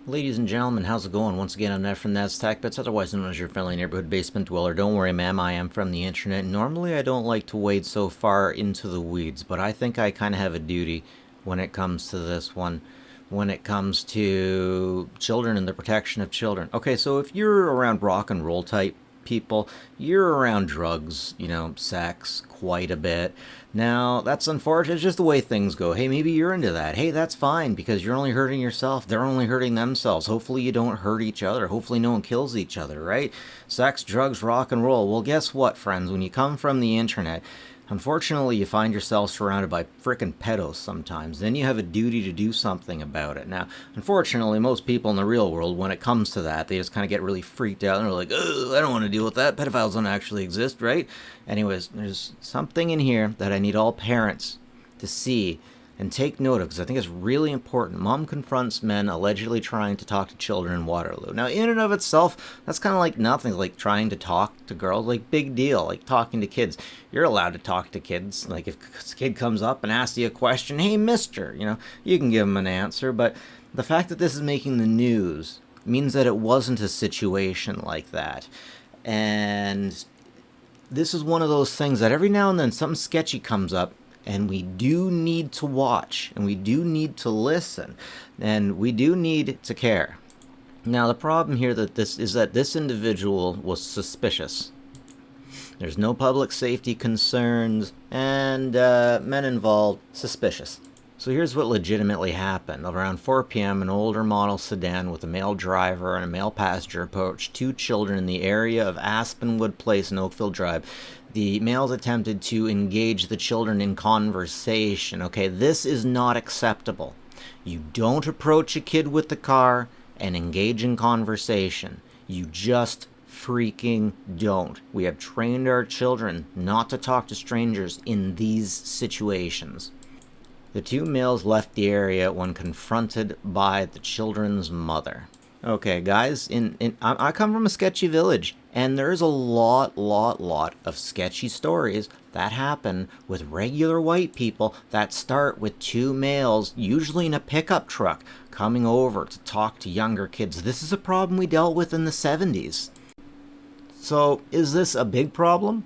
Ladies and gentlemen, how's it going? Once again, I'm Ned from Ned's Tech Bits, otherwise known as your friendly neighborhood basement dweller. Don't worry, ma'am, I am from the internet. Normally, I don't like to wade so far into the weeds, but I think I kind of have a duty when it comes to this one, when it comes to children and the protection of children. Okay, so if you're around rock and roll type people, you're around drugs, sex quite a bit. Now, that's unfortunate. It's just the way things go. Hey, maybe you're into that. Hey, that's fine because you're only hurting yourself. They're only hurting themselves. Hopefully, you don't hurt each other. Hopefully, no one kills each other, right? Sex, drugs, rock and roll. Well, guess what, friends? When you come from the internet, unfortunately, you find yourself surrounded by frickin' pedos sometimes. Then you have a duty to do something about it. Now, unfortunately, most people in the real world, when it comes to that, they just kind of get really freaked out and they're like, "Ugh, I don't want to deal with that. Pedophiles don't actually exist, right?" Anyways, there's something in here that I need all parents to see and take note of because I think it's really important. Mom confronts men allegedly trying to talk to children in Waterloo. Now, in and of itself, that's kind of like nothing, like trying to talk to girls, like big deal, like talking to kids. You're allowed to talk to kids. Like if a kid comes up and asks you a question, hey, mister, you can give them an answer. But the fact that this is making the news means that it wasn't a situation like that. And this is one of those things that every now and then something sketchy comes up and we do need to watch and we do need to listen and we do need to care. Now the problem here that this individual was suspicious. There's no public safety concerns and men involved suspicious. So here's what legitimately happened. Around 4 p.m., an older model sedan with a male driver and a male passenger approached two children in the area of Aspenwood Place in Oakville Drive. The males attempted to engage the children in conversation. Okay, this is not acceptable. You don't approach a kid with the car and engage in conversation. You just freaking don't. We have trained our children not to talk to strangers in these situations. The two males left the area when confronted by the children's mother. Okay, guys, I come from a sketchy village, and there's a lot of sketchy stories that happen with regular white people that start with two males, usually in a pickup truck, coming over to talk to younger kids. This is a problem we dealt with in the 70s. So, is this a big problem?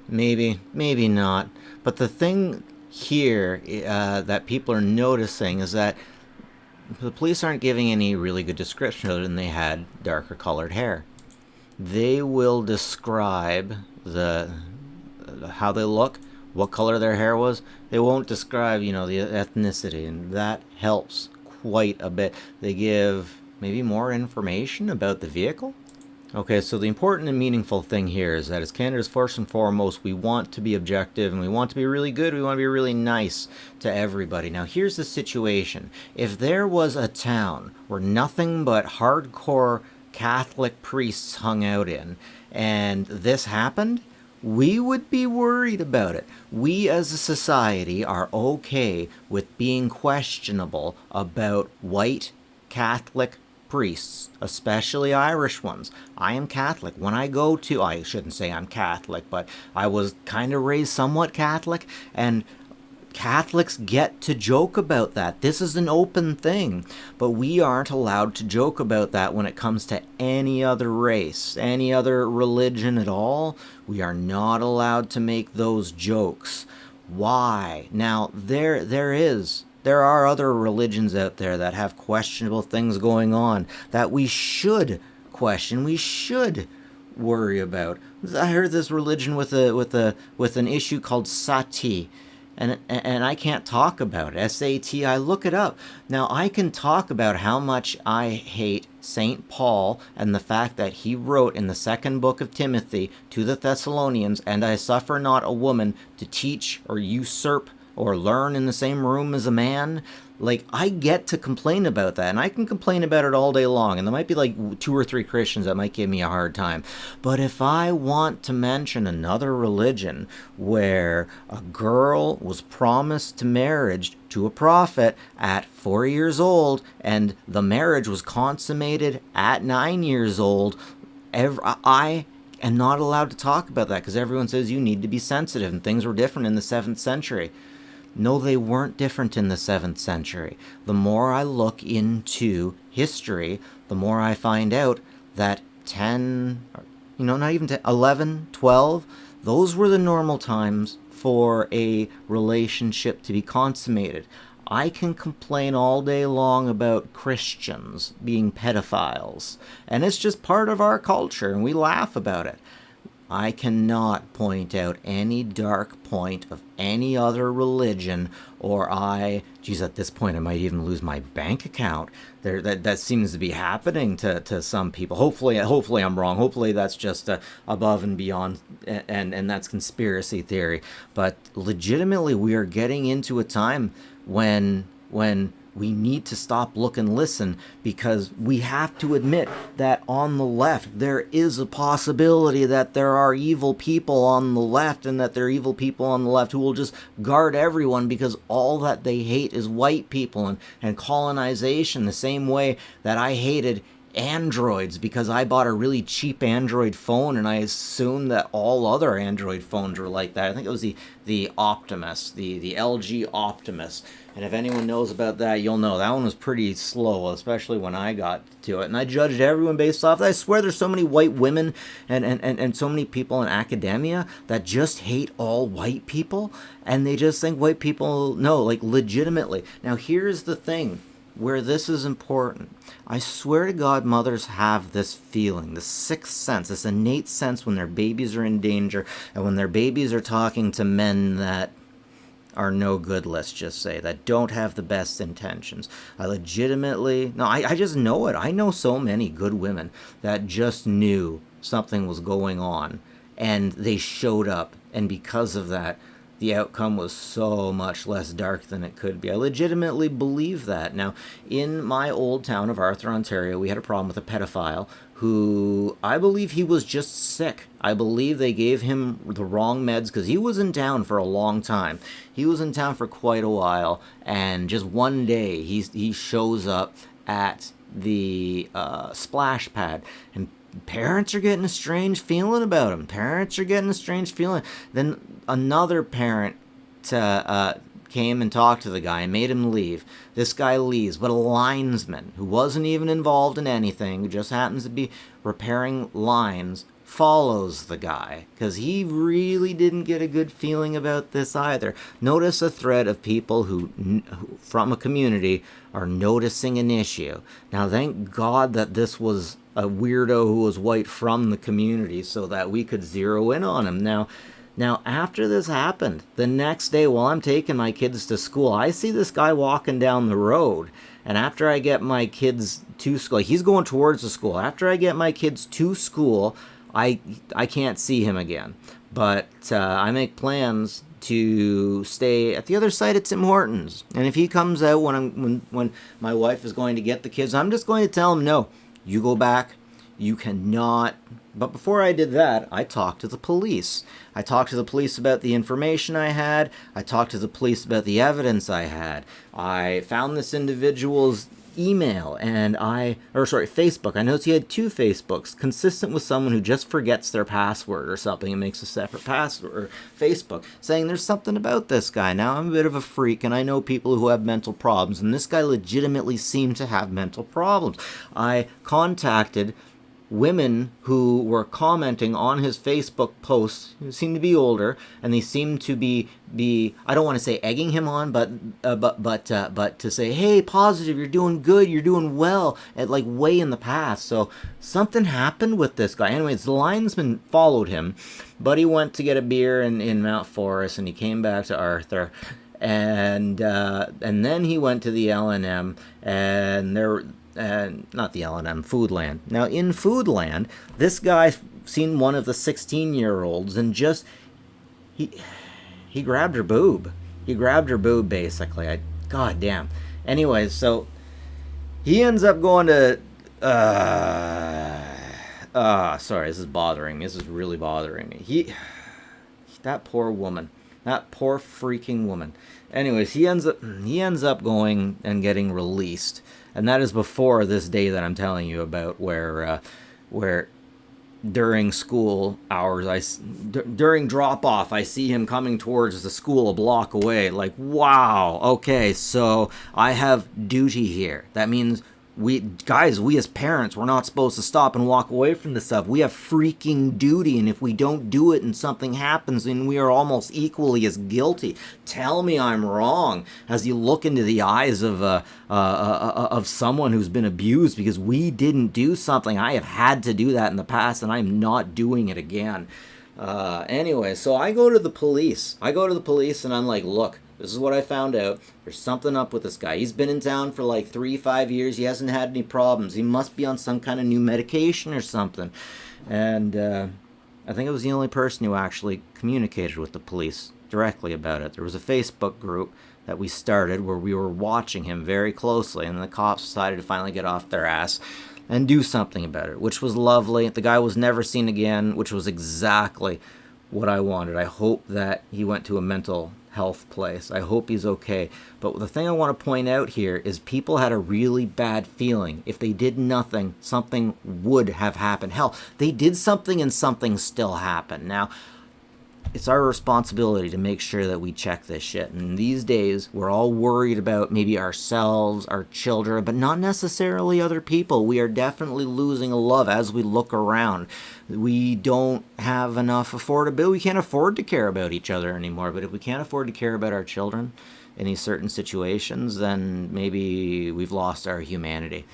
Maybe not. But the thing here that people are noticing is that the police aren't giving any really good description other than they had darker colored hair. They will describe how they look, what color their hair was. They won't describe, the ethnicity, and that helps quite a bit. They give maybe more information about the vehicle. Okay, so the important and meaningful thing here is that as Canada's first and foremost, we want to be objective and we want to be really good. We want to be really nice to everybody. Now, here's the situation. If there was a town where nothing but hardcore Catholic priests hung out in and this happened, we would be worried about it. We as a society are okay with being questionable about white Catholic priests, especially Irish ones. I am Catholic. When I shouldn't say I'm Catholic, but I was kind of raised somewhat Catholic, and Catholics get to joke about that. This is an open thing, but we aren't allowed to joke about that when it comes to any other race, any other religion at all. We are not allowed to make those jokes. Why? Now, there are other religions out there that have questionable things going on that we should question. We should worry about. I heard this religion with an issue called sati, and I can't talk about it. SAT. I look it up. Now I can talk about how much I hate St. Paul and the fact that he wrote in the second book of Timothy to the Thessalonians, "And I suffer not a woman to teach or usurp or learn in the same room as a man." Like, I get to complain about that, and I can complain about it all day long, and there might be like 2 or 3 Christians that might give me a hard time. But if I want to mention another religion where a girl was promised to marriage to a prophet at 4 years old, and the marriage was consummated at 9 years old, I am not allowed to talk about that because everyone says you need to be sensitive, and things were different in the 7th century. No, they weren't different in the 7th century. The more I look into history, the more I find out that 10, not even 10, 11, 12, those were the normal times for a relationship to be consummated. I can complain all day long about Christians being pedophiles, and it's just part of our culture, and we laugh about it. I cannot point out any dark point of any other religion, or at this point I might even lose my bank account. That seems to be happening to some people. Hopefully I'm wrong. Hopefully that's just above and beyond, and that's conspiracy theory. But legitimately, we are getting into a time when we need to stop, look, and listen, because we have to admit that on the left, there is a possibility that there are evil people on the left, and that there are evil people on the left who will just guard everyone because all that they hate is white people and colonization, the same way that I hated Androids because I bought a really cheap Android phone and I assumed that all other Android phones were like that. I think it was the Optimus, the LG Optimus. And if anyone knows about that, you'll know that one was pretty slow, especially when I got to it. And I judged everyone based off that. I swear there's so many white women and so many people in academia that just hate all white people. And they just think white people, no, like legitimately. Now here's the thing where this is important. I swear to God, mothers have this feeling, this sixth sense, this innate sense when their babies are in danger and when their babies are talking to men that are no good, let's just say, that don't have the best intentions. I just know it. I know so many good women that just knew something was going on and they showed up, and because of that, the outcome was so much less dark than it could be. I legitimately believe that. Now, in my old town of Arthur, Ontario, we had a problem with a pedophile who, I believe he was just sick. I believe they gave him the wrong meds because he was in town for a long time. He was in town for quite a while, and just one day he shows up at the splash pad, and parents are getting a strange feeling about him. Then another parent came and talked to the guy and made him leave. This guy leaves, but a linesman who wasn't even involved in anything, who just happens to be repairing lines, follows the guy because he really didn't get a good feeling about this either. Notice a thread of people who from a community are noticing an issue. Now, thank God that this was a weirdo who was white from the community so that we could zero in on him. Now, after this happened, the next day while I'm taking my kids to school, I see this guy walking down the road. And after I get my kids to school, he's going towards the school. After I get my kids to school, I can't see him again. But I make plans to stay at the other side of Tim Hortons. And if he comes out when my wife is going to get the kids, I'm just going to tell him, no, you go back. You cannot. But before I did that, I talked to the police. I talked to the police about the information I had. I talked to the police about the evidence I had. I found this individual's email Facebook. I noticed he had 2 Facebooks, consistent with someone who just forgets their password or something and makes a separate password or Facebook, saying there's something about this guy. Now, I'm a bit of a freak, and I know people who have mental problems, and this guy legitimately seemed to have mental problems. I contacted women who were commenting on his Facebook posts, who seemed to be older, and they seemed to be I don't want to say egging him on, but to say, hey, positive, you're doing good, you're doing well, at like way in the past. So something happened with this guy. Anyways, the linesman followed him, but he went to get a beer in Mount Forest, and he came back to Arthur. And then he went to the L&M, and not the L&M, Foodland. Now, in Foodland, this guy seen one of the 16-year-olds and just, he grabbed her boob. He grabbed her boob, basically. God damn. Anyways, so he ends up going to, sorry, this is bothering me. This is really bothering me. That poor woman. That poor freaking woman. Anyways, he ends up going and getting released. And that is before this day that I'm telling you about, where during school hours, during drop off, I see him coming towards the school a block away. Like, wow, okay, so I have duty here. That means we as parents, we're not supposed to stop and walk away from this stuff. We have freaking duty, and if we don't do it and something happens, then we are almost equally as guilty. Tell me I'm wrong. As you look into the eyes of someone who's been abused because we didn't do something. I have had to do that in the past, and I'm not doing it again. Anyway, so I go to the police. And I'm like, look, this is what I found out. There's something up with this guy. He's been in town for like 3-5 years. He hasn't had any problems. He must be on some kind of new medication or something. And I think it was the only person who actually communicated with the police directly about it. There was a Facebook group that we started where we were watching him very closely, and the cops decided to finally get off their ass and do something about it, which was lovely. The guy was never seen again, which was exactly what I wanted. I hope that he went to a mental health place. I hope he's okay. But the thing I want to point out here is people had a really bad feeling. If they did nothing, something would have happened. Hell, they did something and something still happened. Now, it's our responsibility to make sure that we check this shit. And these days, we're all worried about maybe ourselves, our children, but not necessarily other people. We are definitely losing love as we look around. We don't have enough affordability. We can't afford to care about each other anymore. But if we can't afford to care about our children in these certain situations, then maybe we've lost our humanity.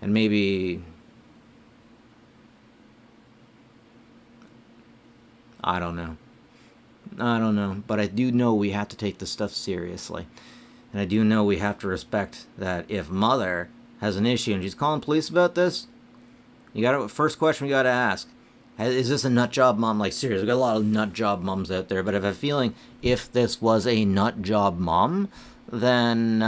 And maybe, I don't know, but I do know we have to take this stuff seriously. And I do know we have to respect that if mother has an issue and she's calling police about this, first question we gotta ask, is this a nut job mom? Like, seriously, we got a lot of nut job moms out there, but I have a feeling if this was a nut job mom, then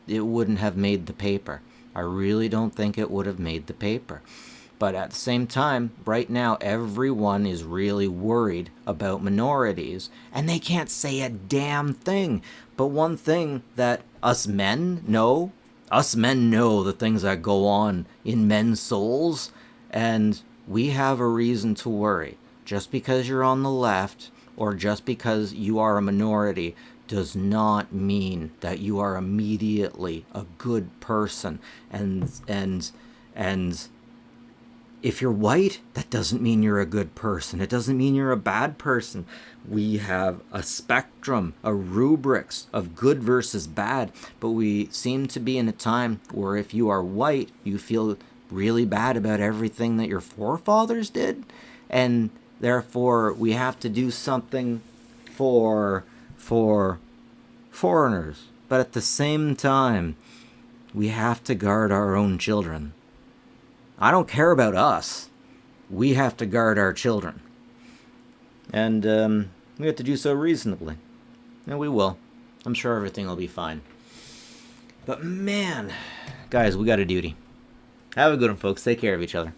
it wouldn't have made the paper. I really don't think it would have made the paper. But at the same time, right now, everyone is really worried about minorities, and they can't say a damn thing. But one thing that us men know the things that go on in men's souls, and we have a reason to worry. Just because you're on the left, or just because you are a minority, does not mean that you are immediately a good person. And if you're white, that doesn't mean you're a good person. It doesn't mean you're a bad person. We have a spectrum, a rubrics of good versus bad, but we seem to be in a time where if you are white, you feel really bad about everything that your forefathers did, and therefore we have to do something for foreigners. But at the same time, we have to guard our own children. I don't care about us. We have to guard our children. And we have to do so reasonably. And we will. I'm sure everything will be fine. But man, guys, we got a duty. Have a good one, folks. Take care of each other.